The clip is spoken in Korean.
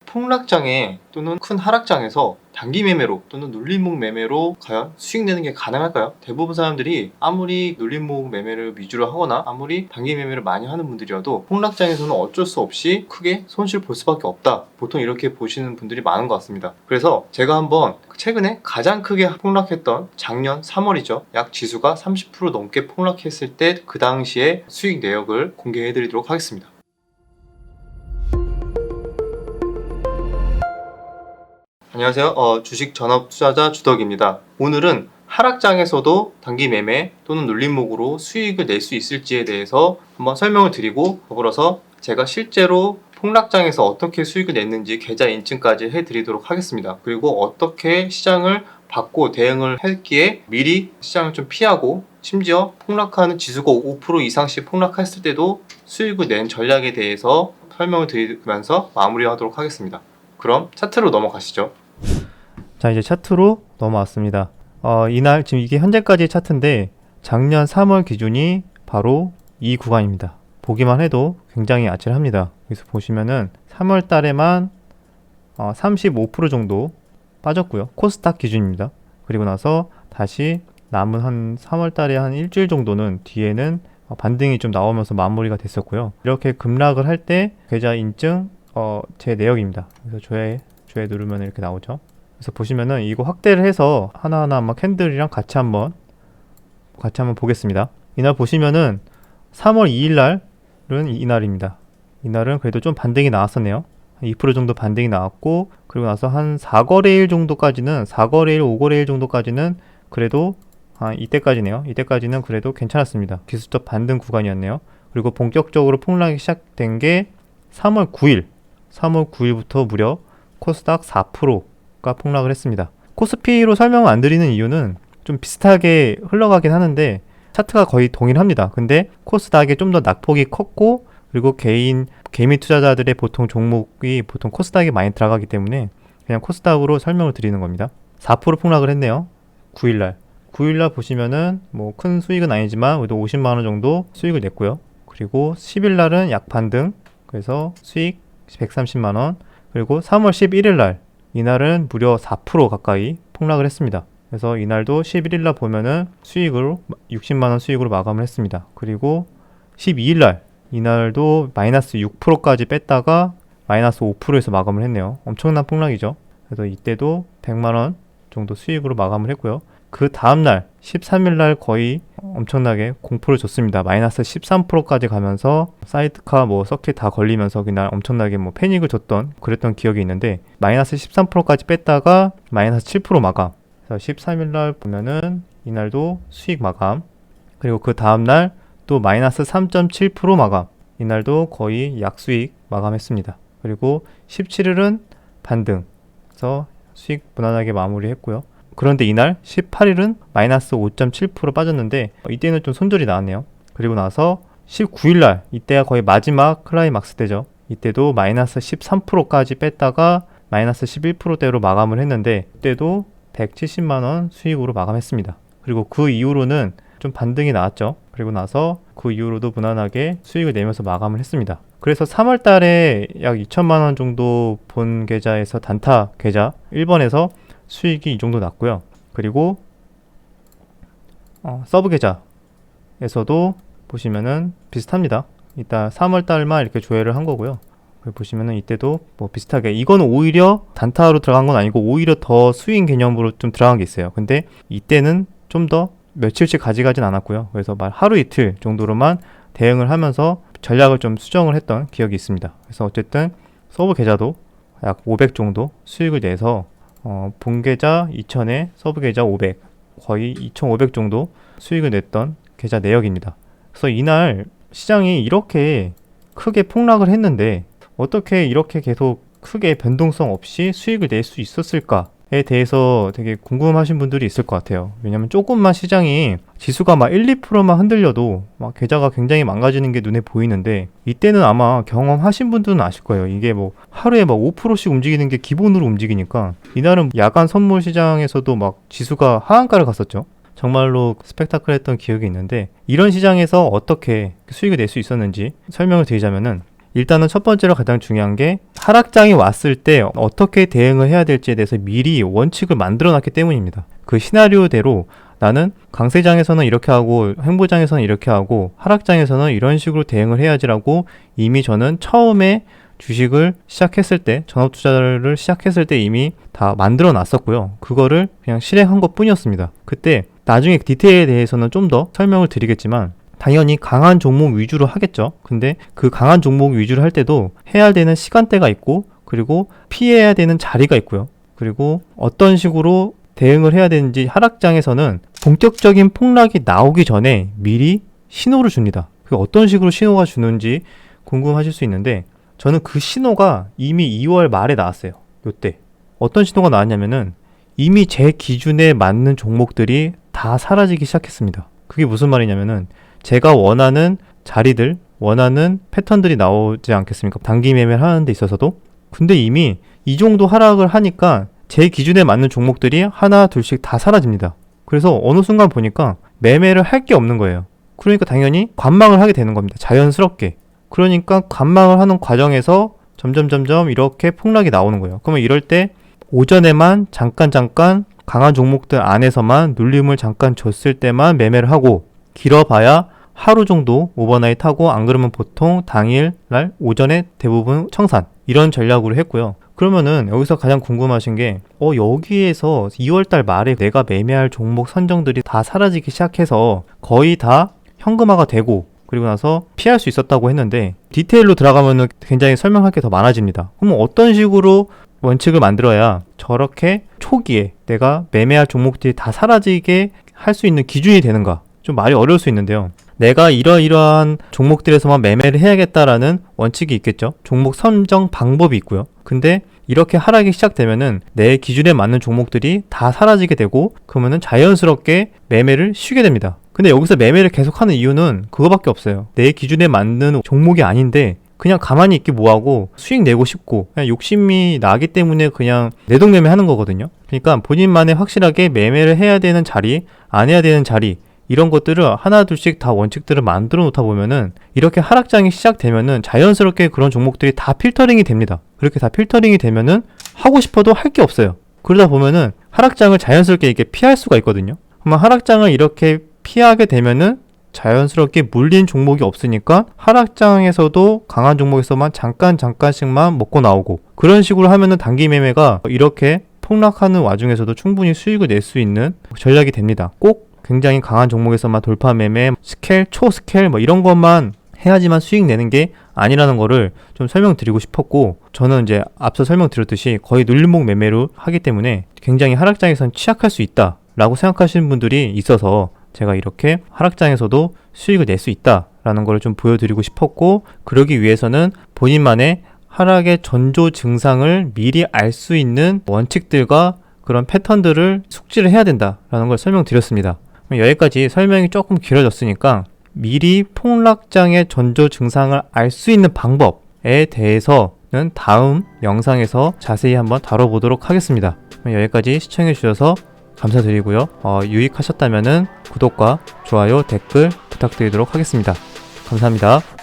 폭락장에 또는 큰 하락장에서 단기 매매로 또는 눌림목 매매로 과연 수익 내는 게 가능할까요? 대부분 사람들이 아무리 눌림목 매매를 위주로 하거나 아무리 단기 매매를 많이 하는 분들이어도 폭락장에서는 어쩔 수 없이 크게 손실 볼 수밖에 없다, 보통 이렇게 보시는 분들이 많은 것 같습니다. 그래서 제가 한번 최근에 가장 크게 폭락했던 작년 3월이죠. 약 지수가 30% 넘게 폭락했을 때 그 당시에 수익 내역을 공개해 드리도록 하겠습니다. 안녕하세요. 주식 전업 투자자 주덕입니다. 오늘은 하락장에서도 단기 매매 또는 눌림목으로 수익을 낼 수 있을지에 대해서 한번 설명을 드리고, 더불어서 제가 실제로 폭락장에서 어떻게 수익을 냈는지 계좌 인증까지 해드리도록 하겠습니다. 그리고 어떻게 시장을 받고 대응을 했기에 미리 시장을 좀 피하고, 심지어 폭락하는 지수가 5% 이상씩 폭락했을 때도 수익을 낸 전략에 대해서 설명을 드리면서 마무리하도록 하겠습니다. 그럼 차트로 넘어가시죠. 자, 이제 차트로 넘어왔습니다. 이날 지금 이게 현재까지의 차트인데 작년 3월 기준이 바로 이 구간입니다. 보기만 해도 굉장히 아찔합니다. 여기서 보시면은 3월 달에만 35% 정도 빠졌고요. 코스닥 기준입니다. 그리고 나서 다시 남은 한 3월 달에 한 일주일 정도는 뒤에는 반등이 좀 나오면서 마무리가 됐었고요. 이렇게 급락을 할 때 계좌 인증 제 내역입니다. 그래서 조회 누르면 이렇게 나오죠. 그래서 보시면은 이거 확대를 해서 하나하나 한번 캔들이랑 같이 한번 보겠습니다. 이날 보시면은 3월 2일 날은 이날입니다. 이날은 그래도 좀 반등이 나왔었네요. 2% 정도 반등이 나왔고, 그리고 나서 한 4거래일 정도까지는 4거래일, 5거래일 정도까지는 그래도 이때까지네요. 이때까지는 그래도 괜찮았습니다. 기술적 반등 구간이었네요. 그리고 본격적으로 폭락이 시작된 게 3월 9일부터 무려 코스닥 4%가 폭락을 했습니다. 코스피로 설명을 안 드리는 이유는 좀 비슷하게 흘러가긴 하는데 차트가 거의 동일합니다. 근데 코스닥이 좀 더 낙폭이 컸고, 그리고 개미 투자자들의 보통 종목이 보통 코스닥에 많이 들어가기 때문에 그냥 코스닥으로 설명을 드리는 겁니다. 4% 폭락을 했네요. 9일날 보시면은 뭐 큰 수익은 아니지만 그래도 50만원 정도 수익을 냈고요. 그리고 10일날은 약 반등, 그래서 수익 130만원. 그리고 3월 11일날 이날은 무려 4% 가까이 폭락을 했습니다. 그래서 이날도 11일날 보면은 수익으로 60만원 수익으로 마감을 했습니다. 그리고 12일날 이날도 마이너스 6%까지 뺐다가 마이너스 5%에서 마감을 했네요. 엄청난 폭락이죠. 그래서 이때도 100만원 정도 수익으로 마감을 했고요. 그 다음날 13일날 거의 엄청나게 공포를 줬습니다. 마이너스 13%까지 가면서 사이드카 서킷 다 걸리면서 그날 엄청나게 패닉을 줬던 그랬던 기억이 있는데, 마이너스 13%까지 뺐다가 마이너스 7% 마감. 그래서 13일날 보면은 이날도 수익 마감. 그리고 그 다음날 또 마이너스 3.7% 마감. 이날도 거의 약수익 마감했습니다. 그리고 17일은 반등. 그래서 수익 무난하게 마무리했고요. 그런데 이날 18일은 마이너스 5.7% 빠졌는데 이때는 좀 손절이 나왔네요. 그리고 나서 19일날 이때가 거의 마지막 클라이막스 때죠. 이때도 마이너스 13%까지 뺐다가 마이너스 11%대로 마감을 했는데 이때도 170만원 수익으로 마감했습니다. 그리고 그 이후로는 좀 반등이 나왔죠. 그리고 나서 그 이후로도 무난하게 수익을 내면서 마감을 했습니다. 그래서 3월 달에 약 2천만원 정도 본 계좌에서 단타 계좌 1번에서 수익이 이 정도 났고요. 그리고 서브 계좌에서도 보시면은 비슷합니다. 이따 3월 달만 이렇게 조회를 한 거고요. 보시면은 이때도 비슷하게, 이거는 오히려 단타로 들어간 건 아니고 오히려 더 수익 개념으로 좀 들어간 게 있어요. 근데 이때는 좀 더 며칠씩 가져가진 않았고요. 그래서 하루 이틀 정도로만 대응을 하면서 전략을 좀 수정을 했던 기억이 있습니다. 그래서 어쨌든 서브 계좌도 약 500 정도 수익을 내서 본 계좌 2,000에 서브 계좌 500, 거의 2,500 정도 수익을 냈던 계좌 내역입니다. 그래서 이날 시장이 이렇게 크게 폭락을 했는데 어떻게 이렇게 계속 크게 변동성 없이 수익을 낼 수 있었을까에 대해서 되게 궁금하신 분들이 있을 것 같아요. 왜냐면 조금만 시장이 지수가 1, 2%만 흔들려도 계좌가 굉장히 망가지는 게 눈에 보이는데, 이때는 아마 경험하신 분들은 아실 거예요. 이게 하루에 5%씩 움직이는 게 기본으로 움직이니까 이날은 야간 선물 시장에서도 지수가 하한가를 갔었죠. 정말로 스펙타클했던 기억이 있는데, 이런 시장에서 어떻게 수익을 낼 수 있었는지 설명을 드리자면은, 일단은 첫 번째로 가장 중요한 게 하락장이 왔을 때 어떻게 대응을 해야 될지에 대해서 미리 원칙을 만들어 놨기 때문입니다. 그 시나리오대로 나는 강세장에서는 이렇게 하고 횡보장에서는 이렇게 하고 하락장에서는 이런 식으로 대응을 해야지라고 이미 저는 처음에 주식을 시작했을 때, 전업 투자를 시작했을 때 이미 다 만들어 놨었고요. 그거를 그냥 실행한 것 뿐이었습니다. 그때 나중에 디테일에 대해서는 좀 더 설명을 드리겠지만 당연히 강한 종목 위주로 하겠죠. 근데 그 강한 종목 위주로 할 때도 해야 되는 시간대가 있고, 그리고 피해야 되는 자리가 있고요. 그리고 어떤 식으로 대응을 해야 되는지 하락장에서는 본격적인 폭락이 나오기 전에 미리 신호를 줍니다. 그 어떤 식으로 신호가 주는지 궁금하실 수 있는데 저는 그 신호가 이미 2월 말에 나왔어요. 요때 어떤 신호가 나왔냐면은 이미 제 기준에 맞는 종목들이 다 사라지기 시작했습니다. 그게 무슨 말이냐면은 제가 원하는 자리들, 원하는 패턴들이 나오지 않겠습니까? 단기 매매를 하는 데 있어서도. 근데 이미 이 정도 하락을 하니까 제 기준에 맞는 종목들이 하나 둘씩 다 사라집니다. 그래서 어느 순간 보니까 매매를 할 게 없는 거예요. 그러니까 당연히 관망을 하게 되는 겁니다. 자연스럽게. 그러니까 관망을 하는 과정에서 점점 이렇게 폭락이 나오는 거예요. 그러면 이럴 때 오전에만 잠깐 강한 종목들 안에서만 눌림을 잠깐 줬을 때만 매매를 하고 길어봐야 하루 정도 오버나잇 하고 안 그러면 보통 당일날 오전에 대부분 청산 이런 전략으로 했고요. 그러면은 여기서 가장 궁금하신 게 여기에서 2월달 말에 내가 매매할 종목 선정들이 다 사라지기 시작해서 거의 다 현금화가 되고 그리고 나서 피할 수 있었다고 했는데 디테일로 들어가면은 굉장히 설명할 게 더 많아집니다. 그럼 어떤 식으로 원칙을 만들어야 저렇게 초기에 내가 매매할 종목들이 다 사라지게 할 수 있는 기준이 되는가? 좀 말이 어려울 수 있는데요. 내가 이러이러한 종목들에서만 매매를 해야겠다라는 원칙이 있겠죠. 종목 선정 방법이 있고요. 근데 이렇게 하락이 시작되면은 내 기준에 맞는 종목들이 다 사라지게 되고 그러면은 자연스럽게 매매를 쉬게 됩니다. 근데 여기서 매매를 계속하는 이유는 그거밖에 없어요. 내 기준에 맞는 종목이 아닌데 그냥 가만히 있기 뭐하고 수익 내고 싶고 그냥 욕심이 나기 때문에 그냥 내동매매 하는 거거든요. 그러니까 본인만의 확실하게 매매를 해야 되는 자리, 안 해야 되는 자리 이런 것들을 하나 둘씩 다 원칙들을 만들어 놓다 보면은 이렇게 하락장이 시작되면은 자연스럽게 그런 종목들이 다 필터링이 됩니다. 그렇게 다 필터링이 되면은 하고 싶어도 할 게 없어요. 그러다 보면은 하락장을 자연스럽게 이렇게 피할 수가 있거든요. 그러면 하락장을 이렇게 피하게 되면은 자연스럽게 물린 종목이 없으니까 하락장에서도 강한 종목에서만 잠깐씩만 먹고 나오고 그런 식으로 하면은 단기 매매가 이렇게 폭락하는 와중에서도 충분히 수익을 낼 수 있는 전략이 됩니다. 꼭 굉장히 강한 종목에서만 돌파 매매, 스케일, 초스케일 뭐 이런 것만 해야지만 수익 내는 게 아니라는 거를 좀 설명드리고 싶었고 저는 이제 앞서 설명드렸듯이 거의 눌림목 매매로 하기 때문에 굉장히 하락장에선 취약할 수 있다라고 생각하시는 분들이 있어서 제가 이렇게 하락장에서도 수익을 낼 수 있다라는 걸 좀 보여드리고 싶었고 그러기 위해서는 본인만의 하락의 전조 증상을 미리 알 수 있는 원칙들과 그런 패턴들을 숙지를 해야 된다라는 걸 설명드렸습니다. 여기까지 설명이 조금 길어졌으니까 미리 폭락장의 전조 증상을 알 수 있는 방법에 대해서는 다음 영상에서 자세히 한번 다뤄보도록 하겠습니다. 여기까지 시청해 주셔서 감사드리고요. 유익하셨다면 구독과 좋아요, 댓글 부탁드리도록 하겠습니다. 감사합니다.